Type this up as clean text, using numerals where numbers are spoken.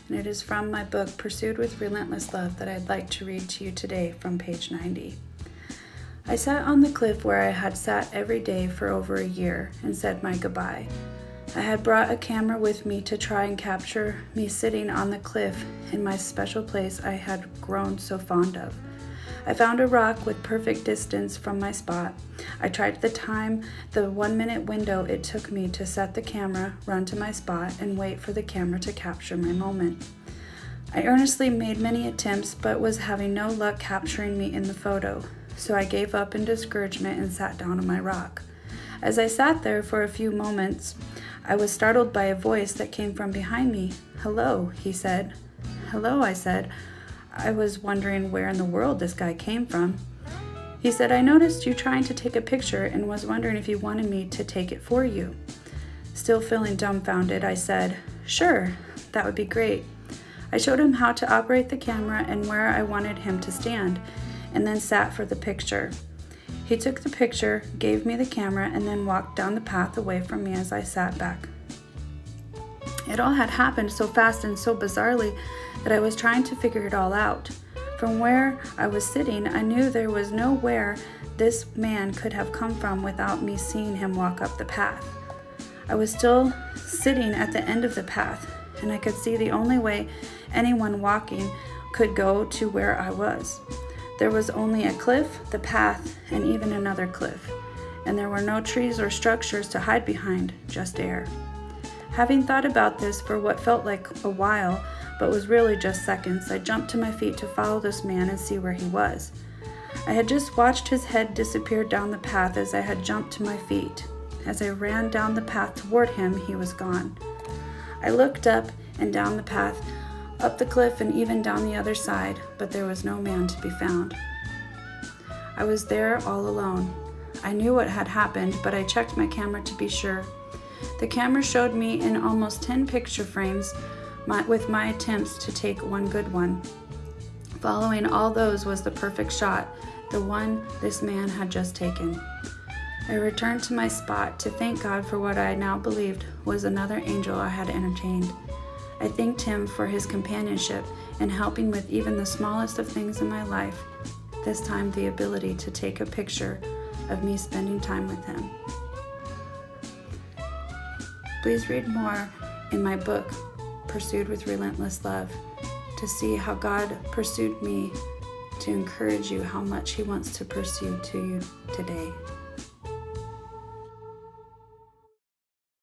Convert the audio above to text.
and it is from my book, Pursued with Relentless Love, that I'd like to read to you today from page 90. I sat on the cliff where I had sat every day for over a year and said my goodbye. I had brought a camera with me to try and capture me sitting on the cliff in my special place I had grown so fond of. I found a rock with perfect distance from my spot. I tried the time, the 1-minute window it took me to set the camera, run to my spot, and wait for the camera to capture my moment. I earnestly made many attempts, but was having no luck capturing me in the photo, so I gave up in discouragement and sat down on my rock. As I sat there for a few moments, I was startled by a voice that came from behind me. "Hello," he said. "Hello," I said. I was wondering where in the world this guy came from. He said, "I noticed you trying to take a picture and was wondering if you wanted me to take it for you." Still feeling dumbfounded, I said, "Sure, that would be great." I showed him how to operate the camera and where I wanted him to stand, and then sat for the picture. He took the picture, gave me the camera, and then walked down the path away from me as I sat back. It all had happened so fast and so bizarrely that I was trying to figure it all out. From where I was sitting, I knew there was nowhere this man could have come from without me seeing him walk up the path. I was still sitting at the end of the path, and I could see the only way anyone walking could go to where I was. There was only a cliff, the path, and even another cliff, and there were no trees or structures to hide behind, just air. Having thought about this for what felt like a while, but was really just seconds, I jumped to my feet to follow this man and see where he was. I had just watched his head disappear down the path as I had jumped to my feet. As I ran down the path toward him, he was gone. I looked up and down the path, up the cliff and even down the other side, but there was no man to be found. I was there all alone. I knew what had happened, but I checked my camera to be sure. The camera showed me in almost 10 picture frames with my attempts to take one good one. Following all those was the perfect shot, the one this man had just taken. I returned to my spot to thank God for what I now believed was another angel I had entertained. I thanked him for his companionship and helping with even the smallest of things in my life, this time the ability to take a picture of me spending time with him. Please read more in my book, Pursued with Relentless Love, to see how God pursued me, to encourage you how much he wants to pursue to you today.